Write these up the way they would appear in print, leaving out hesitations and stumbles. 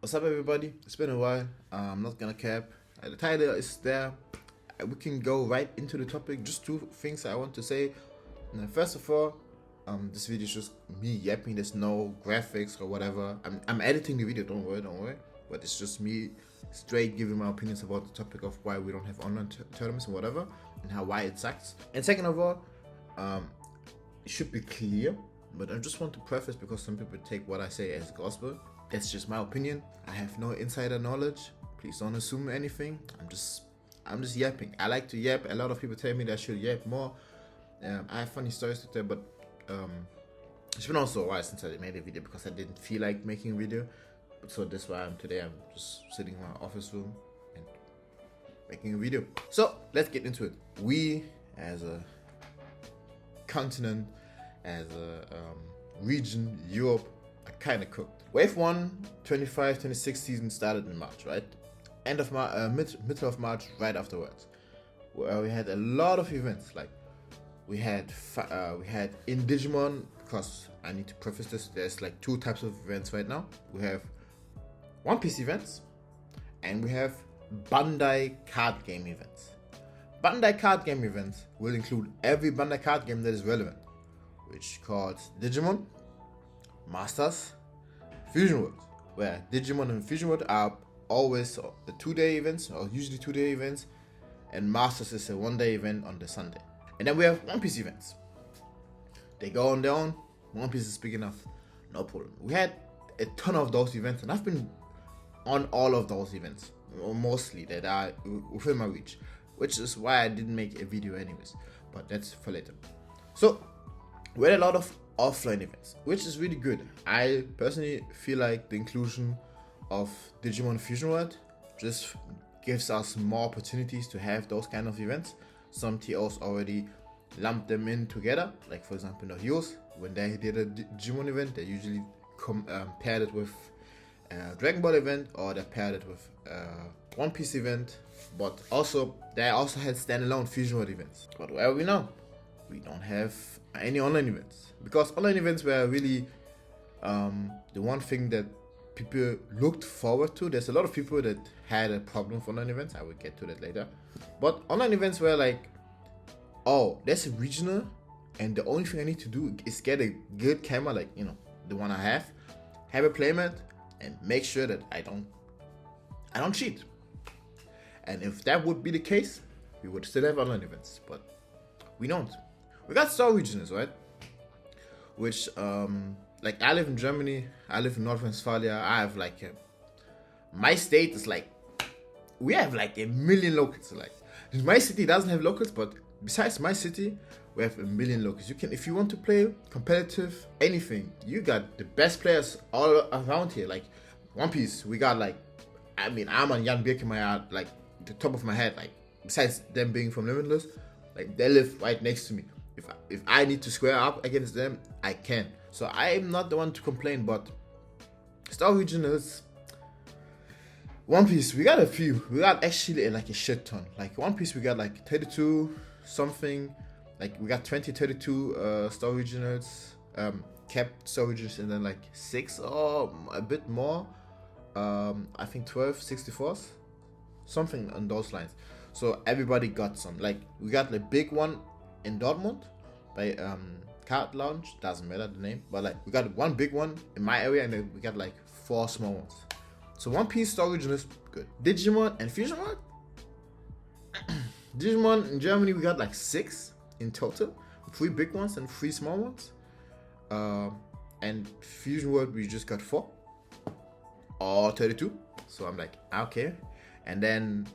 What's up, everybody? It's been a while. I'm not gonna cap. The title is there. We can go right into the topic. Just two things I want to say. First of all, this video is just me yapping. There's no graphics or whatever. I'm editing the video. Don't worry. But it's just me straight giving my opinions about the topic of why we don't have online tournaments and whatever, and why it sucks. And second of all, it should be clear. But I just want to preface because some people take what I say as gospel. That's just my opinion. I have no insider knowledge. Please don't assume anything. I'm just yapping. I like to yap. A lot of people tell me that I should yap more. I have funny stories to tell, but it's been also a while since I made a video because I didn't feel like making a video. So that's why I'm just sitting in my office room and making a video. So let's get into it. We as a continent, as a region, Europe, are kind of cooked. Wave 1, 25-26 season started in March, right? End of March, middle of March, right afterwards. Where we had a lot of events. Like we had in Digimon, because I need to preface this, there's like two types of events right now. We have One Piece events, and we have Bandai card game events. Bandai card game events will include every Bandai card game that is relevant, which called Digimon, Masters, Fusion World, where Digimon and Fusion World are always the 2-day events, or usually 2-day events, and Masters is a 1-day event on the Sunday. And then we have One Piece events. They go on their own. One Piece is big enough, no problem. We had a ton of those events, and I've been on all of those events, or mostly that are within my reach, which is why I didn't make a video anyways, but that's for later. So we had a lot of offline events, which is really good. I personally feel like the inclusion of Digimon Fusion World just gives us more opportunities to have those kind of events. Some TOs already lump them in together, like for example the Heroes, when they did a Digimon event, they usually paired it with a Dragon Ball event, or they paired it with One Piece event, but also they also had standalone Fusion World events. But where are we now? We don't have any online events, because online events were really the one thing that people looked forward to. There's a lot of people that had a problem with online events. I will get to that later. But online events were like, oh, there's a regional, and the only thing I need to do is get a good camera, like the one I have a playmat, and make sure that I don't cheat. And if that would be the case, we would still have online events, but we don't. We got star regionals, right? Which like I live in Germany, I live in North Westphalia. I have like my state is like, we have like 1 million locals. Like my city doesn't have locals, but besides my city, we have 1 million locals. You can, if you want to play competitive anything, you got the best players all around here. Like One Piece, we got like, I'm on Jan Birkemeyer, like the top of my head. Like besides them being from Limitless, like they live right next to me. If I need to square up against them, I can. So I'm not the one to complain, but Star Regionals, One Piece, we got a few. We got actually like a shit ton. Like One Piece, we got like 32 something. Like we got 32 Star Regionals, capped Star Regionals, and then like 6 or a bit more. I think 12 64s, something on those lines. So everybody got some. Like we got the big one in Dortmund by Card Lounge, doesn't matter the name, but like we got one big one in my area, and then we got like 4 small ones. So One Piece Star Region is good. Digimon and Fusion World. Digimon in Germany, we got like 6 in total, 3 big ones and 3 small ones. And Fusion World, we just got 4 or 32. So I'm like, okay. And then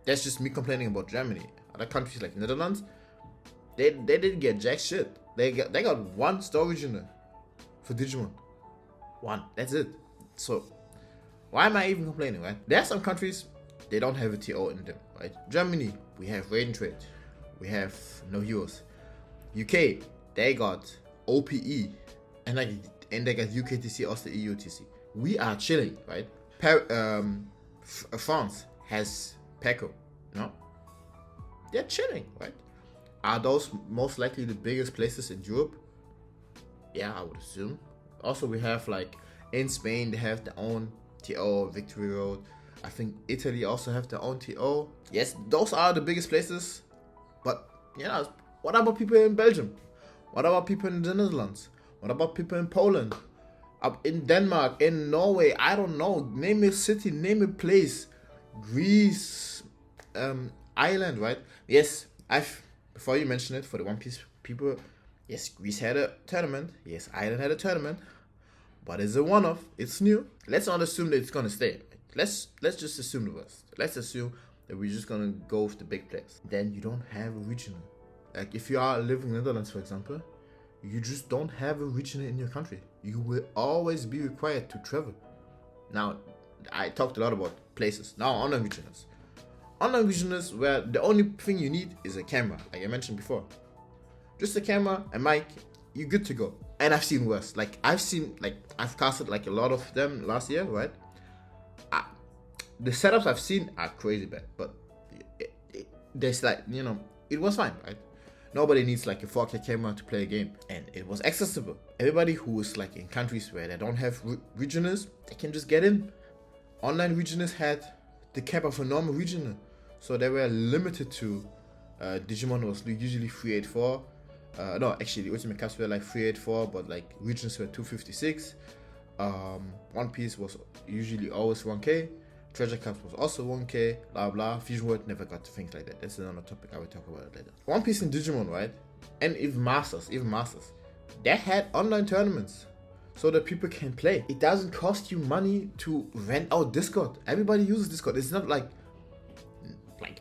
that's just me complaining about Germany. Other countries like Netherlands, they didn't get jack shit. They got 1 Star Regional for Digimon. 1. That's it. So why am I even complaining, right? There are some countries, they don't have a TO in them, right? Germany, we have Raid and Trade. We have No Heroes. UK, they got OPE. And they got UKTC, also EUTC. We are chilling, right? France has PECO, no? They're chilling, right? Are those most likely the biggest places in Europe? Yeah, I would assume. Also, we have like in Spain, they have their own TO, Victory Road. I think Italy also have their own TO. Yes, those are the biggest places. But, what about people in Belgium? What about people in the Netherlands? What about people in Poland? Up in Denmark, in Norway, I don't know. Name a city, name a place. Greece, Ireland, right? Yes, before you mention it, for the One Piece people, yes, Greece had a tournament. Yes, Ireland had a tournament. But it's a one-off. It's new. Let's not assume that it's gonna stay. Let's just assume the worst. Let's assume that we're just gonna go with the big players. Then you don't have a regional. Like if you are living in the Netherlands, for example, you just don't have a regional in your country. You will always be required to travel. Now, I talked a lot about places. Now online regionals. Online regionals where the only thing you need is a camera, like I mentioned before. Just a camera, a mic, you're good to go. And I've seen worse. I've casted like a lot of them last year, right? The setups I've seen are crazy bad, but there's it was fine, right? Nobody needs like a 4K camera to play a game, and it was accessible. Everybody who is like in countries where they don't have regionals, they can just get in. Online regionals had the cap of a normal regional, so they were limited to Digimon was usually 384. No, actually, the Ultimate Cups were like 384, but like regions were 256. One Piece was usually always 1K. Treasure Cups was also 1K, blah blah. Fusion World never got to things like that. That's another topic, I will talk about it later. One Piece and Digimon, right? And even Masters, they had online tournaments so that people can play. It doesn't cost you money to rent out Discord. Everybody uses Discord. It's not like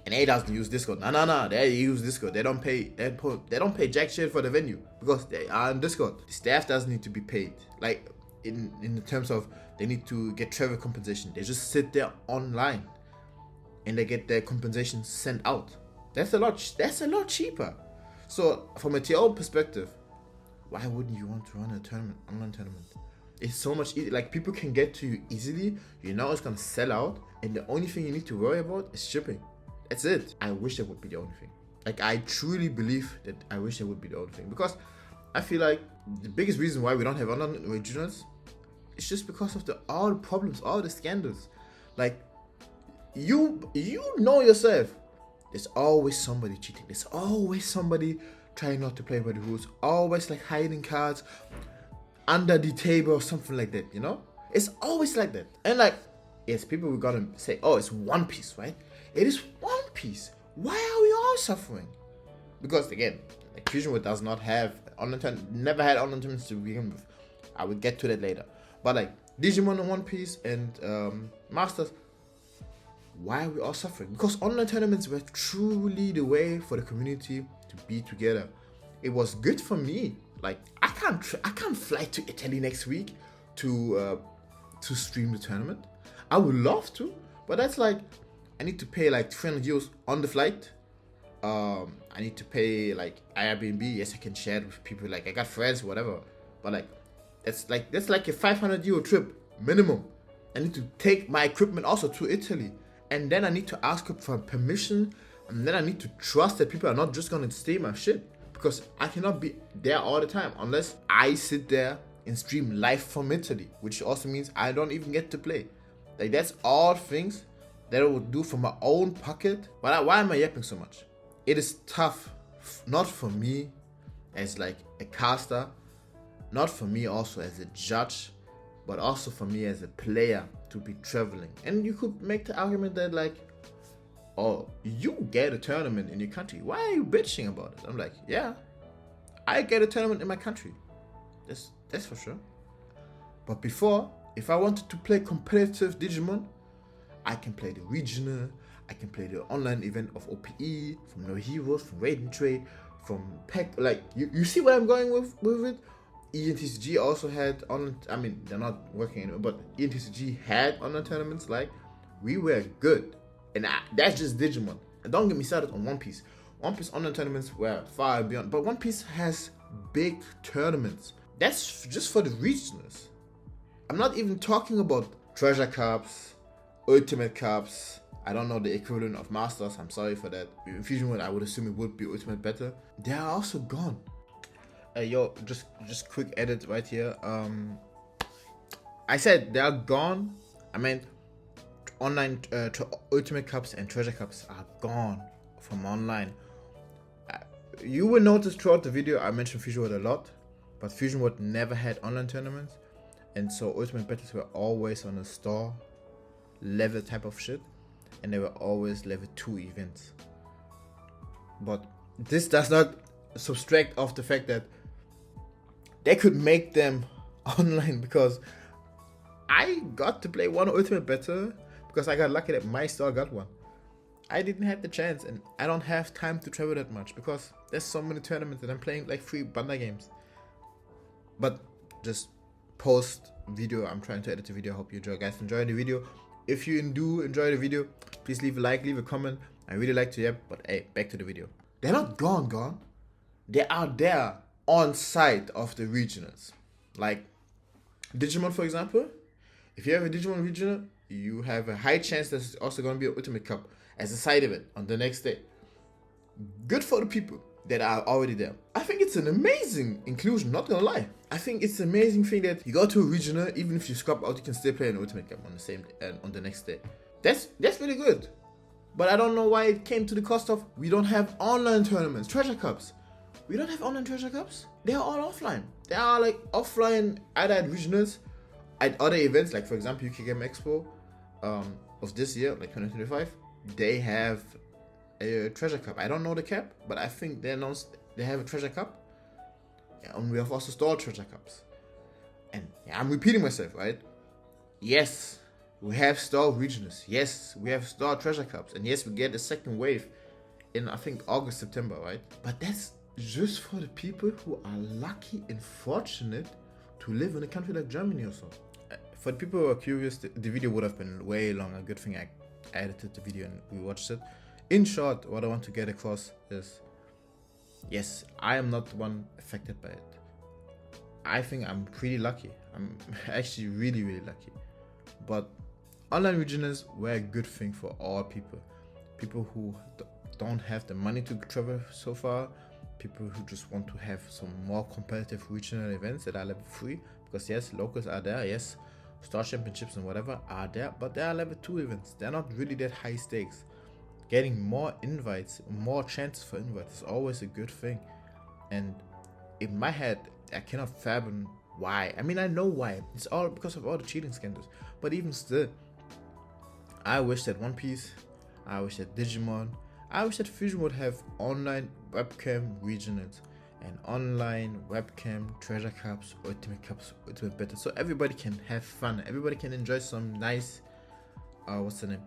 NA doesn't use Discord. No, they use Discord. They don't pay jack shit for the venue because they are on Discord. The staff doesn't need to be paid. Like in the terms of they need to get travel compensation. They just sit there online and they get their compensation sent out. That's a lot cheaper. So from a TO perspective, why wouldn't you want to run a tournament, online tournament? It's so much easier. Like people can get to you easily. You know it's gonna sell out, and the only thing you need to worry about is shipping. That's it. I wish that would be the only thing. Like I truly believe that I wish that would be the only thing, because I feel like the biggest reason why we don't have online regionals is just because of all the problems, all the scandals. Like you know yourself, there's always somebody cheating. There's always somebody trying not to play by the rules. Always like hiding cards under the table or something like that, you know? It's always like that. And like, yes, people were gonna say, oh, it's One Piece, right? It is One Piece. Why are we all suffering? Because again, like Fusion World does not have never had online tournaments to begin with. I will get to that later. But like Digimon and One Piece and Masters, why are we all suffering? Because online tournaments were truly the way for the community to be together. It was good for me. Like I can't fly to Italy next week to stream the tournament. I would love to, but that's like I need to pay like 300 euros on the flight. I need to pay like Airbnb. Yes, I can share it with people. Like I got friends, whatever. But like that's like a 500 euro trip minimum. I need to take my equipment also to Italy, and then I need to ask for permission, and then I need to trust that people are not just gonna steal my shit, because I cannot be there all the time unless I sit there and stream live from Italy, which also means I don't even get to play. Like that's all things that I would do from my own pocket. But why am I yapping so much? It is tough, not for me as like a caster, not for me also as a judge, but also for me as a player to be traveling. And you could make the argument that like, oh, you get a tournament in your country. Why are you bitching about it? I'm like, yeah, I get a tournament in my country. That's for sure. But before, if I wanted to play competitive Digimon, I can play the regional, I can play the online event of OPE, from No Heroes, from Raiden Trade, from Peck. Like, you see where I'm going with it? ENTCG also had online, I mean, they're not working anymore, but ENTCG had online tournaments. Like, we were good. And that's just Digimon. And don't get me started on One Piece. One Piece online tournaments were far beyond. But One Piece has big tournaments. That's just for the regionals. I'm not even talking about Treasure Cups, Ultimate Cups. I don't know the equivalent of Masters. I'm sorry for that. In Fusion World, I would assume it would be Ultimate better. They are also gone. Yo, just quick edit right here. I said they are gone. I mean, online Ultimate Cups and Treasure Cups are gone from online. You will notice throughout the video I mentioned Fusion World a lot, but Fusion World never had online tournaments, and so Ultimate Battles were always on a store level type of shit, and they were always level 2 events. But this does not subtract off the fact that they could make them online, because I got to play one Ultimate Battle because I got lucky that my store got one. I didn't have the chance, and I don't have time to travel that much because there's so many tournaments and I'm playing like 3 Bandai games. But just post video, I'm trying to edit the video. I hope you guys enjoy the video. If you do enjoy the video, please leave a like, leave a comment. I really like to yap, but hey, back to the video. They're not gone. They are there on site of the regionals. Like Digimon, for example. If you have a Digimon regional, you have a high chance there's also going to be an Ultimate Cup as a side event on the next day. Good for the people that are already there. I think it's an amazing inclusion, not gonna lie. I think it's an amazing thing that you go to a regional, even if you scrap out, you can still play an Ultimate Cup on the same on the next day. That's really good. But I don't know why it came to the cost of we don't have online tournaments, Treasure Cups. We don't have online Treasure Cups. They are all offline. They are like offline either at regionals, at other events, like for example UK Game Expo of this year, like 2025. They have a Treasure Cup. I don't know the cap, but I think they announced they have a Treasure Cup. And we have also store Treasure Cups. And yeah, I'm repeating myself, right? Yes, we have store regionals. Yes, we have store Treasure Cups. And yes, we get a second wave in, I think, August, September, right? But that's just for the people who are lucky and fortunate to live in a country like Germany or so. For the people who are curious, the video would have been way longer. Good thing I edited the video and we watched it. In short, what I want to get across is, yes, I am not the one affected by it. I think I'm pretty lucky. I'm actually really lucky. But online regionals were a good thing for all people. People who don't have the money to travel so far, people who just want to have some more competitive regional events that are level 3. Because yes, locals are there, yes, Star Championships and whatever are there, but they are level 2 events. They're not really that high stakes. Getting more invites, more chances for invites is always a good thing. And in my head, I cannot fathom why. I mean, I know why. It's all because of all the cheating scandals. But even still, I wish that One Piece, I wish that Digimon, I wish that Fusion would have online webcam regionals and online webcam Treasure Cups, Ultimate Battles, so everybody can have fun. Everybody can enjoy some nice, what's the name?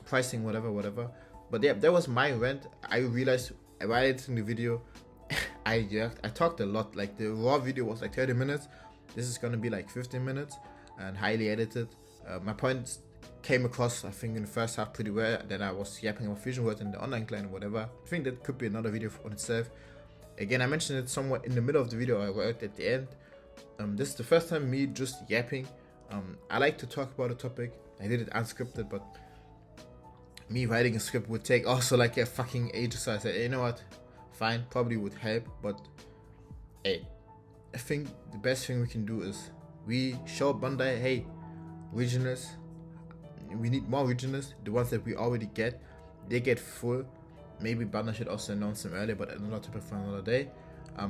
Pricing, whatever. But yeah, that was my rant. I realized while editing the video, I talked a lot. Like the raw video was like 30 minutes. This is gonna be like 15 minutes and highly edited. My points came across, I think, in the first half pretty well. Then I was yapping about Fusion World and the online client and whatever. I think that could be another video on itself. Again, I mentioned it somewhere in the middle of the video. I wrote at the end. This is the first time me just yapping. I like to talk about a topic. I did it unscripted, but me writing a script would take also like a fucking age. So I said, hey, you know what? Fine, probably would help, but hey, I think the best thing we can do is we show Bandai, hey, regionals, we need more regionals. The ones that we already get, they get full. Maybe Bandai should also announce them earlier, but another topic for another day.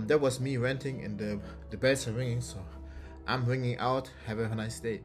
That was me ranting, and the bells are ringing, so I'm ringing out. Have a nice day.